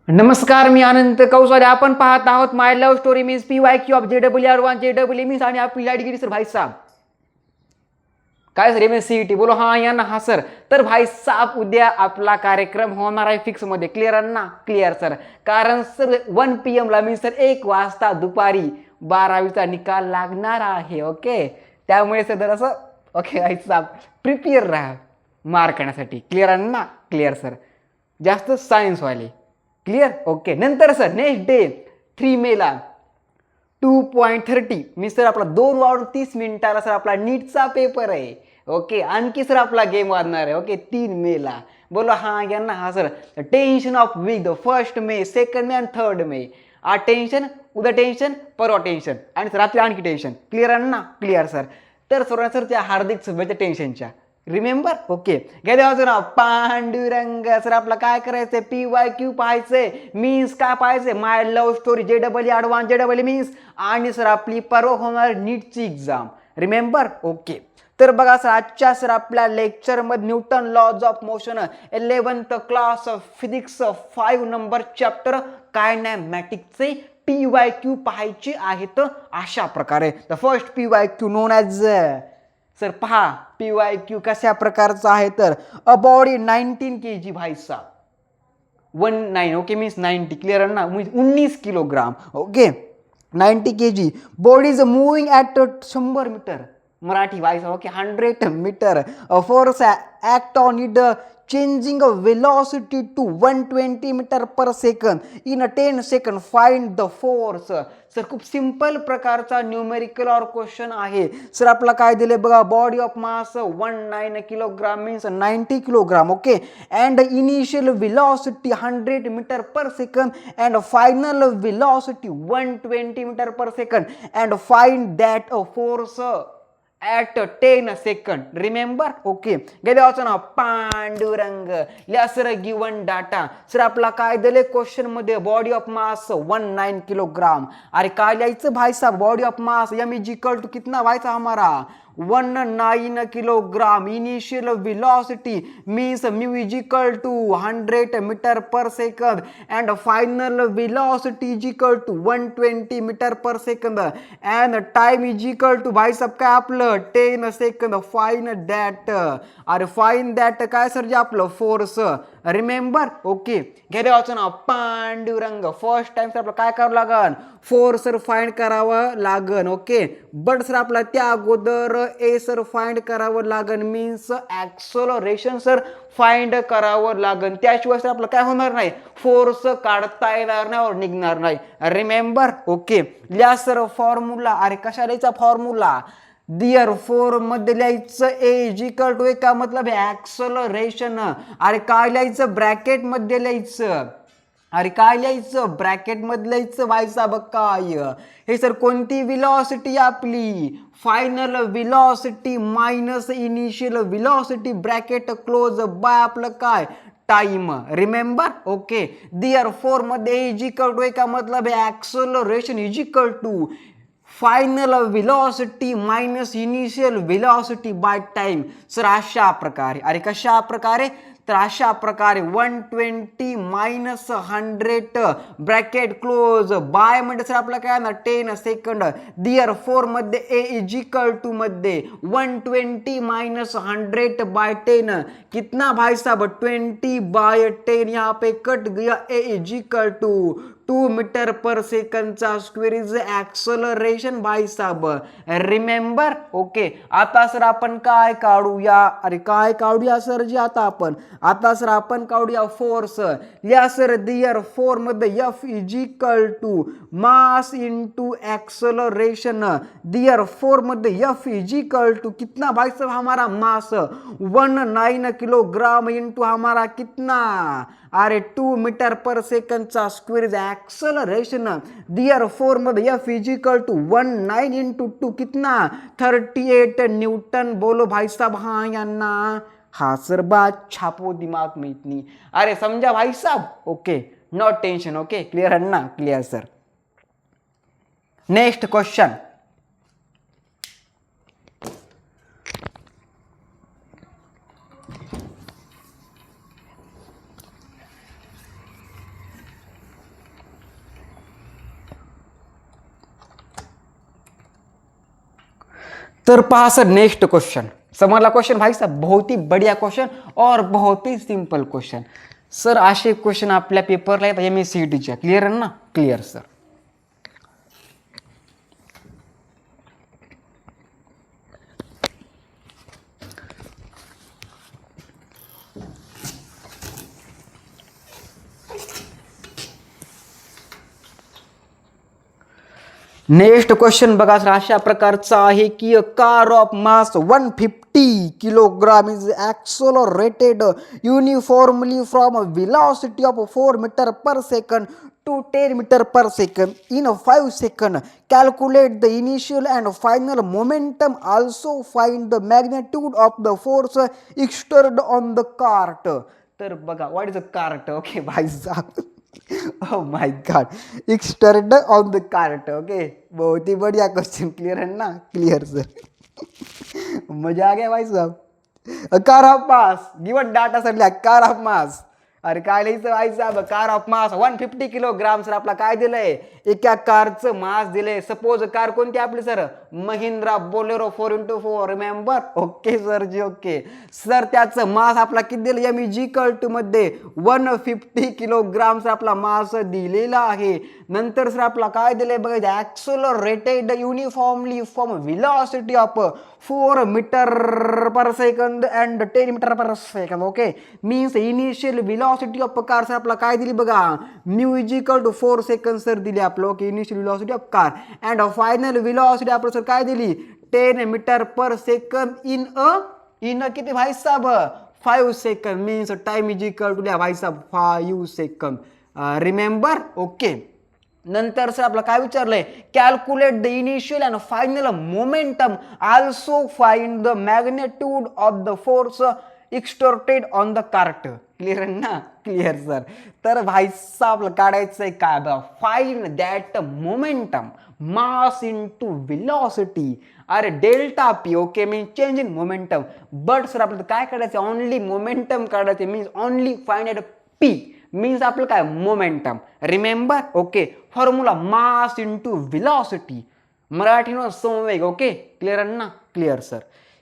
नमस्कार, मी अनंत कौसाले. आपण पाहत आहोत my love story means PYQ of JRR1 JEE means आणि आपली लाईट गिरी सर. भाई साहब काय सर MSCET बोलो. हाँ या ना. हाँ सर. तर भाई साहब उद्या आपला कार्यक्रम होणार आहे फिक्स मध्ये. क्लिअर आहे ना? Clear sir. कारण सर 1 PM ला मीन्स सर 1 वाजता दुपारी 12वीचा निकाल लागणार आहे. ओके, त्यामुळे सर असं ओके भाई साहब प्रिपेअर राहा मार्क करण्यासाठी. क्लिअर आहे ना? Clear sir. जास्त सायन्स वाले. क्लिअर. ओके. नंतर सर नेक्स्ट डे 3 मेला 2:30 मी सर आपला 2:30 सर आपला नीटचा पेपर आहे. ओके, आणखी सर आपला गेम वाजणार आहे. ओके, 3 मेला बोलो. हाँ या ना? हाँ sir. Tension of week the 1 May 2 May आणि 3 मे. आज टेन्शन, उद्या टेन्शन, परवा टेन्शन आणि रात्री आणखी टेन्शन. क्लिअर आहे ना? Clear sir. तर सर सर त्या हार्दिक शुभेच्छा टेन्शनच्या. रिमेंबर. ओके, घ्या देवाचं नाव पांडुरंग. सर आपला काय करायचंय? PYQ पाहायचंय. मीन्स काय पाहायचंय? My love story JEE advance JEE means आणि सर आपली परवा होणार नीटची एक्झाम. रिमेंबर. ओके, तर बघा सर आजच्या सर आपल्या लेक्चरमध्ये Newton laws of motion 11th class physics 5 number chapter कायनेमॅटिक्सचे PYQ पाहायचे आहेत. अशा प्रकारे the first PYQ known as sir पहा PYQ कशा प्रकारचा आहे तर अ बॉडी 19 kg भाई साहब 19. Okay means 90. क्लिअर आहे ना? 19 kilogram. Okay, 90 kg body is moving at 100 metre. Marathi भाई साहब. Okay, 100 metre. Force act on it changing a velocity to 120 meter per second in a 10 second. Find the force. Sir खूप simple प्रकारचा numerical और question आहे. Sir आपला काय दिले बघा. Body of mass 19 kilogram means 90 kilogram. Okay, and initial velocity 100 metre per second and final velocity 120 metre per second and find that a force at 10 second. Remember. Okay, गेल्याचं नाव पांडुरंग. या sir given data. Sir आपला काय दिले question मध्ये? Body of mass 19 kilogram. अरे काय लिहायचं भाई साहब? Body of mass M is equal to कितना व्हायचा हमारा 19 kilogram. Initial velocity means mu is equal to 100 metre per second and final velocity is equal to 120 metre per second and time is equal to भाई साहब काय आपलं 10 second. Fine that. अरे fine that काय sir जे आपलं force. Remember. Okay, घ्या देवाचं नाव पांडुरंग. फर्स्ट टाइम सर आपलं काय करावं लागन? फोर्स सर फाइंड करावं लागन. ओके, बट सर आपला त्या अगोदर ए सर फाइंड करावं लागन मीन्स ॲक्सलरेशन सर फाइंड करावं लागन. त्याशिवाय सर आपलं काय होणार नाही? फोर्स काढता येणार नाही और निघणार नाही. रिमेंबर. ओके, लिहा सर फॉर्म्युला. अरे कशा लिहायचा फॉर्म्युला? दियर फोर मध्ये लिहायचं ए इज इक्वल टू का मतलब ॲक्सलरेशन. अरे काय लिहायचं? ब्रॅकेट मध्ये लिहायचं. अरे काय लिहायचं? ब्रॅकेट मध्ये लिहायचं भाई साहब. काय हे सर कोणती विलॉसिटी आपली? Final velocity minus initial velocity bracket close by आपलं काय time. Remember. Okay, therefore मध्ये इज इक्वल टू का मतलब acceleration is equal to final velocity minus initial velocity by time. Sir अशा प्रकारे. अरे कशा प्रकारे? तर अशा प्रकारे 120 मायनस 100 ब्रॅकेट क्लोज बाय म्हणजे सर आपलं काय ना 10 सेकंड. दियर फोर मध्ये ए इज इक्वल टू मध्ये 120 मायनस 100 बाय 10 कितना भाई साहब 20 बाय 10. यहाँ पे कट गया. A is equal to 2 metre per सेकंडचा स्क्वेअर इज ॲक्सलरेशन भाई साहब. रिमेंबर. ओके, आता सर आपण काय काढूया? अरे काय काढूया सर जी आता सर आपण काढूया फोर्स. या सर दियर फोर मध्ये F is equal to mass into acceleration. Therefore मध्ये F इज इक्वल टू कितना भाई साहब हमारा मास 19 किलोग्राम इंटू हमारा कितना? अरे 2 मीटर पर सेकंडचा square is acceleration. Therefore मध्ये F is equal to 19 into 2 कितना 38 न्यूटन. बोलो भाई साहब हाँ या ना? हाँ सर. बात छापो दिमाग में इतनी. अरे समझा भाई साहब. Okay, not tension. Okay, clear है ना? Clear sir. Next question. तर पहा सर नेक्स्ट क्वेश्चन, समजला क्वेश्चन भाई साहब, बहुत ही बढ़िया क्वेश्चन और बहुत ही सिंपल क्वेश्चन. सर असे क्वेश्चन आपल्या पेपरला येतात MSCETच्या, क्लिअर आहे ना? Clear sir. नेक्स्ट क्वेश्चन बघा सर अशा प्रकारचा आहे की a car of mass 150 kilogram is accelerated uniformly from a velocity of 4 meter per second to 10 meter per second in 5 seconds. Calculate the initial and final momentum. Also find the magnitude of the force exerted on the cart. तर बघा what is a cart. Okay भाई साहब, oh my god, external on the cart. Okay बहुत ही बढ़िया question. Clear है ना? Clear sir. मजा आ गया भाई साहब. Car of mass given data sir, car of mass. अरे काय लिहायचं भाई साहेब, car of mass 150 kilogram. Sir आपला काय दिलंय, एका कारचं मास दिलंय. सपोज कार कोणती आपली sir, Mahindra Bolero 4x4. Remember? Okay sir ji, okay sir. त्याचं मास आपला किती दिलं, MEG मध्ये 150 किलोग्राम सर आपला मास दिलेला आहे. नंतर सर आपला काय दिलंय बघायचं, accelerated uniformly from velocity of 4 metre per second and 10 metre per second. Okay means initial velocity of car sir आपला काय दिली बघा, μ 4 सेकंड सर दिली आपलं. Okay initial velocity of car and final velocity आपलं सर काय दिली, 10 मीटर पर सेकंद इन किती भाई साहब, 5 सेकंड. मीन्स टाइम भाई साहब 5 सेकंद. रिमेंबर? ओके. नंतर सर आपलं काय विचारलंय, calculate the initial and final momentum. Also find the magnitude of the force extorted on the cart. Clear आहे ना? Clear sir. तर भाई साहब काढायचं आहे काय बघा, find that momentum mass into velocity. अरे delta P. Okay means change in momentum. But sir आपल्याला काय काढायचं, ओनली मोमेंटम काढायचं. Means only find P means आपलं काय, momentum. Remember? Okay formula mass into velocity, मराठीवर संवेग. ओके क्लिअर आहे ना? Clear sir.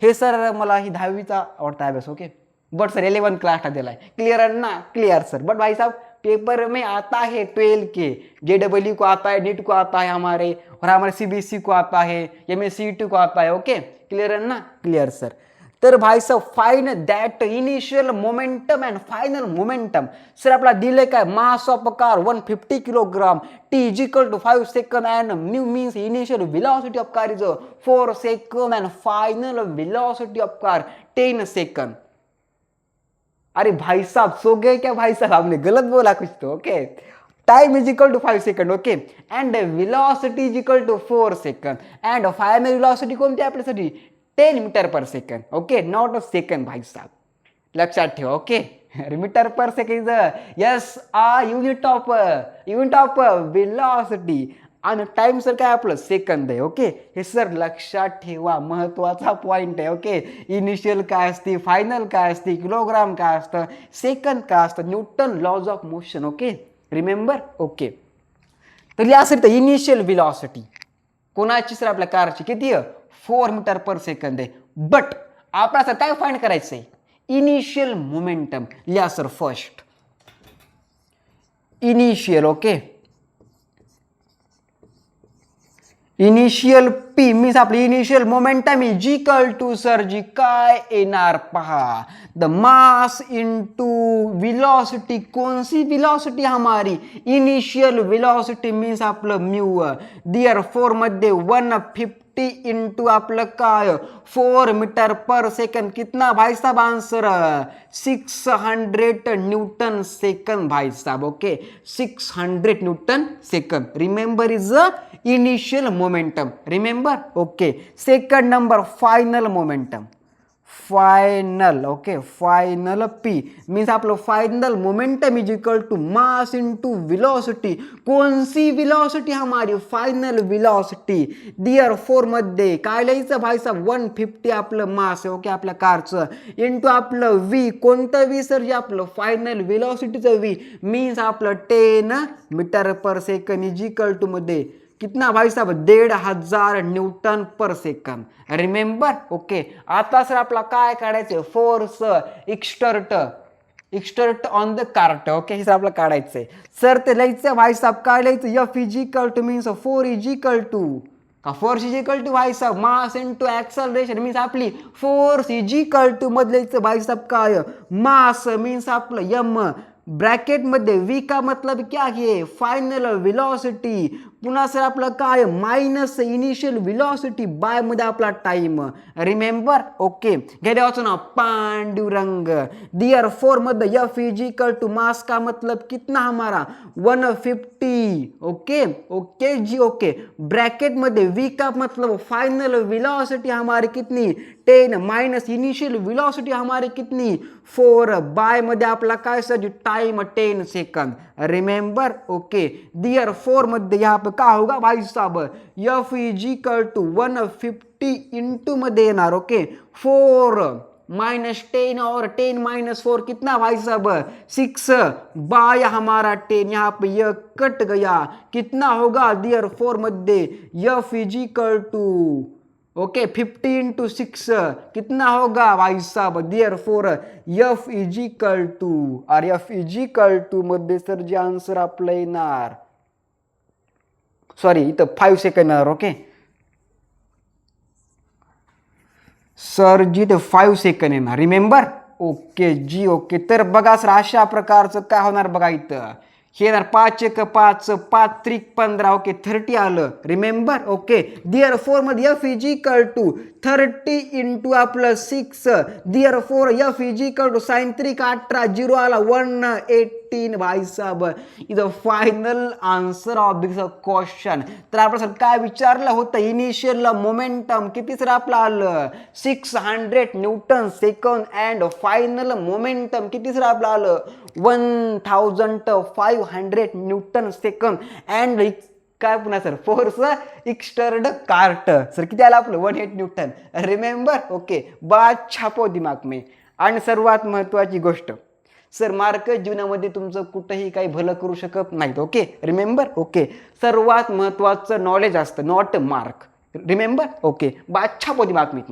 हे सर मला ही 10वीचा आवडता अभ्यास. ओके बट सर 11th क्लासला दिला है. क्लियर है ना? Clear sir. बट भाई साहब पेपर में आता है 12 के, JEE को आता है, नीट को आता है हमारे, और हमारे CBSE को आता है, MSCET को आता है. ओके क्लियर है ना? Clear sir. तर भाई साहब find that initial momentum and final momentum. Sir आपला दिले काय, mass of car 150 kilogram, T is equal to 5 second and mu means initial velocity of car is 4 second and final velocity of car 10 second. अरे भाई साहब so गए क्या भाई साहब, आपने गलत बोला कुछ तो. Okay time is equal to 5 second. Okay and velocity is equal to 4 second and final velocity कोणती आपल्यासाठी, 10 metre per second. Okay not a second भाई साहब, लक्षात ठेवा. Okay metre per second yes unit of velocity आणि time sir काय आपलं second आहे. ओके हे सर लक्षात ठेवा, महत्वाचा पॉइंट आहे. ओके इनिशियल काय असते, फायनल काय असते, किलोग्राम काय असतं, सेकंद काय असतं, Newton laws of motion. Okay remember? Okay तर या सर इनिशियल वेलोसिटी कोणाची सर आपल्या कारची किती आहे, 4 मीटर पर सेकंद आहे. बट आपल्याला सर काय फाइंड करायचं आहे, इनिशियल मोमेंटम. लिहा sir first initial. Okay initial P means आपली initial momentum is equal to sir ji काय येणार पहा, द मास इंटू वेलोसिटी. कौन सी वेलोसिटी हमारी, इनिशियल वेलोसिटी मीन्स आपलं म्यू. दियर 4 मध्ये 150 इंटू आपलं काय 4 मीटर पर सेकंड. कितना भाई साहब आंसर 600 न्यूटन सेकंड भाई साहब. Okay 600 newton second. Remember is initial momentum. Remember? Okay second number final momentum. Final. Okay final P means आपलं final momentum is equal to mass into velocity. कौन सी velocity हमारी, final velocity. Therefore 4 मध्ये काय लिहायचं भाई साहब, 150 आपलं मास आहे. ओके आपल्या कारचं इंटू आपलं व्ही. कोणतं व्ही सर, जे आपलं फायनल वेलोसिटीचं व्ही मीन्स आपलं 10 metre per second is equal to मध्ये कितना भाई साहब 1500 newton per second. Remember. Okay, आता सर आपला काय काढायचं force exert on the cart. Okay, हे सर आपलं काढायचंय. सर ते लिहायचं भाई साहब काय लिहायचं F is equal to means 4 is equal to का फोर्स इज इक्वल टू भाई साहब मास इनटू ऍक्सलरेशन मीन्स आपली फोर्स इज इक्वल टू मध्ये लिहायचं भाई साहब काय मास मीन्स आपलं m ब्रॅकेट मध्ये v का मतलब क्या आहे फायनल वेलोसिटी. पुन्हा सर आपलं काय मायनस इनिशियल वेलोसिटी बाय मध्ये आपला टाइम. रिमेंबर. ओके, गेले वाचो ना पांडुरंग. दियर 4 मध्ये F is equal to mass का मतलब कितना हमारा 150. Okay okay ji. Okay, bracket मध्ये v का मतलब फाइनल वेलोसिटी हमारी कितनी 10 माइनस इनिशियल वेलोसिटी हमारी कितनी 4 बाय मध्ये आपला काय sir time 10 second. Remember. Okay, therefore 4 मध्ये यहाँ पे क्या होगा भाई साहब F is equal to 150 into मध्ये येणार. ओके, 4 माइनस 10 और 10 माइनस 4 कितना भाई साहब 6 बाय हमारा 10 यहाँ पे यह कट गया. कितना होगा दियर 4 मध्ये F is equal to okay 50 into 6 कितना होगा भाई साहब therefore 4 F is equal to और F इज इक्वल टू मध्ये सर जे आन्सर आपलं येणार सॉरी इथं 5 सेकंड येणार. ओके सर जी ते 5 सेकंड येणार. रिमेंबर. ओके जी. ओके, तर बघा सर अशा प्रकारचं काय होणार बघा इथं हे येणार 5 1 5 5 3 15. ओके 30 आलं. रिमेंबर. ओके, दियर 4 मध्ये F is equal to 30 into आपलं 6 therefore 4 F is equal to साइन 3 का 18 0 आला 118 भाई साहब इथं final answer of this question. तर आपलं सर काय विचारलं होतं इनिशियल मोमेंटम किती सर आपलं आलं 600 newton second and final momentum किती सर आपलं आलं 1500 न्यूटन सेकंड अँड काय पुन्हा सर फोर्स एक्स्टर्ड कार्ट सर किती आलं आपलं 108 न्यूटन. रिमेंबर. ओके, बात छापो दिमाग में. आणि सर्वात महत्वाची गोष्ट सर मार्क जीवनामध्ये तुमचं कुठेही काही भलं करू शकत नाहीत. Okay remember. ओके, सर्वात महत्वाचं नॉलेज असतं नॉट मार्क. रिमेंबर. ओके, बात छापो दिमाग में.